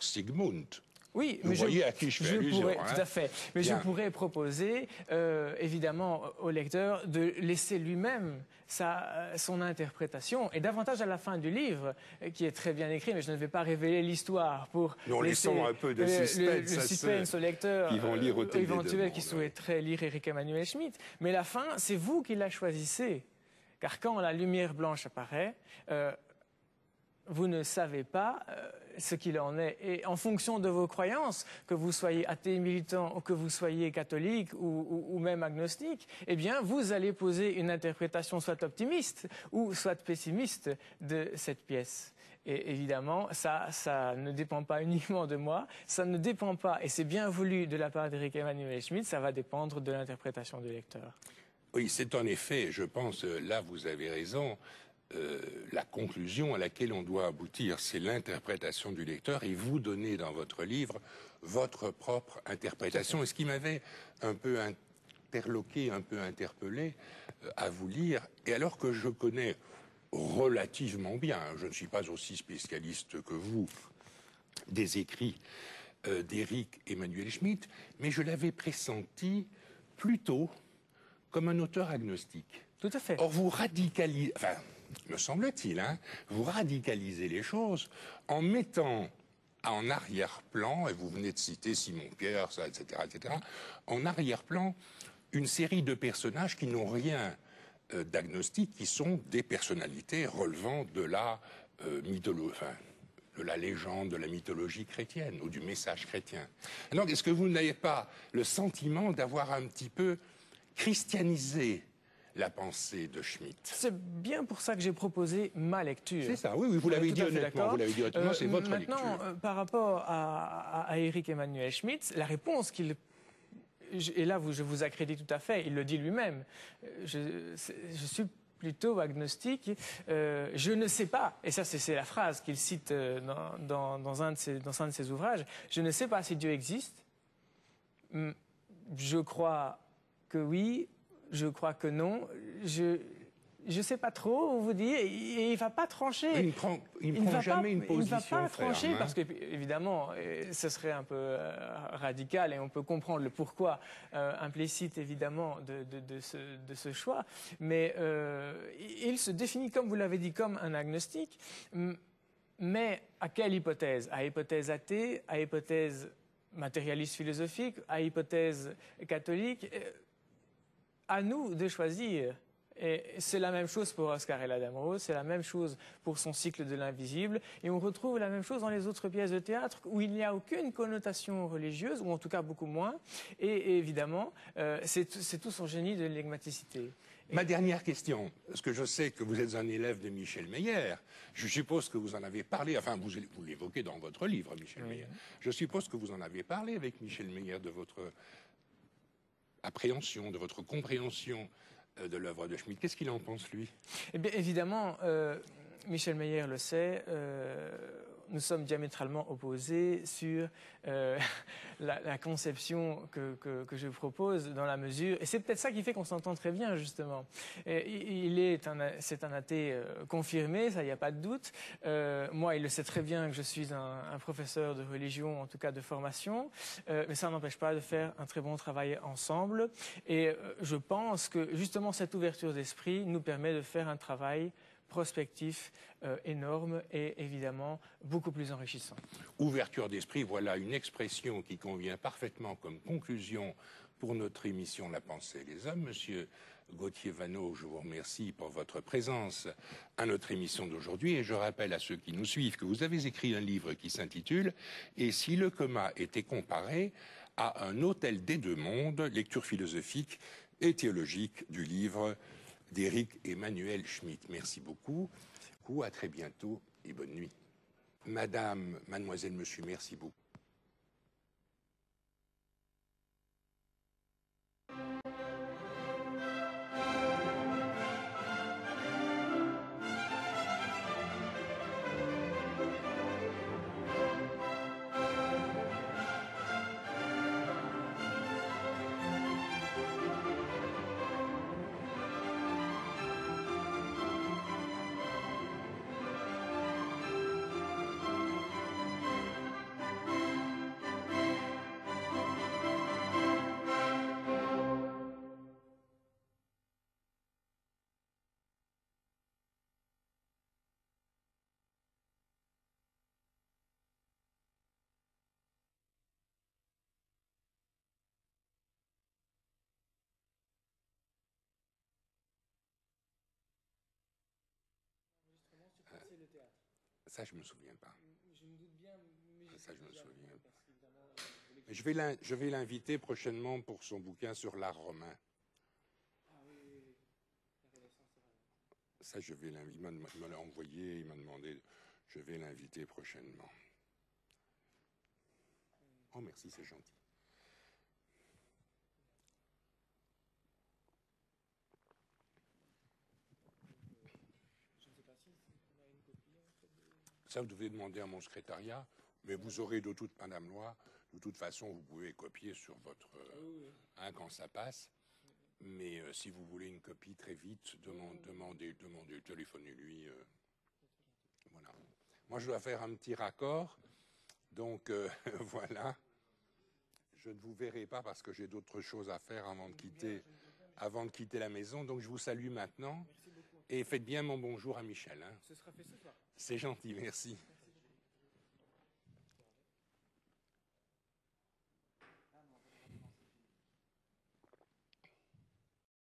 Sigmund. Oui, vous voyez à qui je fais allusion. Tout à fait. Mais Bien. je pourrais proposer, évidemment, au lecteur de laisser lui-même son interprétation. Et davantage à la fin du livre, qui est très bien écrit, mais je ne vais pas révéler l'histoire pour laisser laissons un peu de suspense, le suspense au lecteur qui vont lire éventuel qui souhaiterait lire Éric Emmanuel Schmitt. Mais la fin, c'est vous qui la choisissez. Car quand la lumière blanche apparaît, vous ne savez pas ce qu'il en est. Et en fonction de vos croyances, que vous soyez athée militant ou que vous soyez catholique ou même agnostique, eh bien, vous allez poser une interprétation soit optimiste ou soit pessimiste de cette pièce. Et évidemment, ça ne dépend pas uniquement de moi, ça ne dépend pas, et c'est bien voulu de la part d'Éric Emmanuel Schmitt, ça va dépendre de l'interprétation du lecteur. Oui, c'est en effet, je pense, là vous avez raison, la conclusion à laquelle on doit aboutir, c'est l'interprétation du lecteur, et vous donnez dans votre livre votre propre interprétation. Et ce qui m'avait un peu interloqué, un peu interpellé à vous lire, et alors que je connais relativement bien, je ne suis pas aussi spécialiste que vous, des écrits d'Éric Emmanuel Schmitt, mais je l'avais pressenti plutôt comme un auteur agnostique. Tout à fait. Or, vous radicalisez, enfin, me semble-t-il, hein, vous radicalisez les choses en mettant en arrière-plan, et vous venez de citer Simon Pierre, ça, etc., en arrière-plan, une série de personnages qui n'ont rien d'agnostique, qui sont des personnalités relevant de la mythologie, enfin, de la légende, de la mythologie chrétienne, ou du message chrétien. Alors, est-ce que vous n'avez pas le sentiment d'avoir un petit peu christianisé la pensée de Schmitt? C'est bien pour ça que j'ai proposé ma lecture. C'est ça, oui, vous l'avez dit honnêtement, c'est votre lecture. Maintenant, par rapport à Éric Emmanuel Schmitt, la réponse qu'il... Et là, je vous accrédite tout à fait, il le dit lui-même. Je suis plutôt agnostique. Je ne sais pas, et ça c'est la phrase qu'il cite dans un de ses ouvrages, je ne sais pas si Dieu existe. Je crois que oui, je crois que non. Je ne sais pas trop vous dire, et il ne va pas trancher. Il ne prend jamais une position. Il ne va pas trancher, ferme, hein. parce que, évidemment, ce serait un peu radical, et on peut comprendre le pourquoi implicite, évidemment, de ce choix. Mais il se définit, comme vous l'avez dit, comme un agnostique. Mais à quelle hypothèse? À hypothèse athée, à hypothèse matérialiste philosophique, à hypothèse catholique? À nous de choisir. Et c'est la même chose pour Oscar et la Dame Rose, c'est la même chose pour son cycle de l'invisible, et on retrouve la même chose dans les autres pièces de théâtre où il n'y a aucune connotation religieuse, ou en tout cas beaucoup moins, et évidemment, c'est tout son génie de l'énigmaticité. Ma dernière question, parce que je sais que vous êtes un élève de Michel Meyer, je suppose que vous en avez parlé, enfin vous l'évoquez dans votre livre, Michel Meyer, je suppose que vous en avez parlé avec Michel Meyer de votre appréhension, de votre compréhension de l'œuvre de Schmitt. Qu'est-ce qu'il en pense, lui? Eh bien, évidemment, Michel Meyer le sait, nous sommes diamétralement opposés sur la conception que je propose, dans la mesure, et c'est peut-être ça qui fait qu'on s'entend très bien, justement. C'est un athée confirmé, ça, il n'y a pas de doute. Moi, il le sait très bien que je suis un professeur de religion, en tout cas de formation, mais ça n'empêche pas de faire un très bon travail ensemble. Et je pense que, justement, cette ouverture d'esprit nous permet de faire un travail prospectif énorme et évidemment beaucoup plus enrichissant. Ouverture d'esprit, voilà une expression qui convient parfaitement comme conclusion pour notre émission La Pensée des Hommes. Monsieur Gauthier Vanneau, je vous remercie pour votre présence à notre émission d'aujourd'hui, et je rappelle à ceux qui nous suivent que vous avez écrit un livre qui s'intitule « Et si le coma était comparé à un hôtel des deux mondes », lecture philosophique et théologique du livre d'Éric Emmanuel Schmitt. Merci beaucoup. À très bientôt et bonne nuit. Madame, mademoiselle, monsieur, merci beaucoup. Ça, je me souviens pas. Je me doute bien, mais Ça, je me souviens pas. parce qu'évidemment, Mais je vais l'inviter prochainement pour son bouquin sur l'art romain. ah oui, oui, oui. La Renaissance, c'est vrai. Ça, je vais l'inviter. Il me l'a envoyé, il m'a demandé. Je vais l'inviter prochainement. Oh, merci, c'est gentil. Je ne sais pas si on a une copie en fait de... Ça, vous devez demander à mon secrétariat, mais vous aurez Madame Loire, de toute façon, vous pouvez copier sur votre... quand ça passe. Mais si vous voulez une copie très vite, demandez, téléphonez-lui. Voilà. Moi, je dois faire un petit raccord. Donc, voilà. Je ne vous verrai pas parce que j'ai d'autres choses à faire avant de quitter la maison. Donc, je vous salue maintenant. Merci beaucoup. Et faites bien mon bonjour à Michel. Hein. Ce sera fait ce soir. C'est gentil, merci.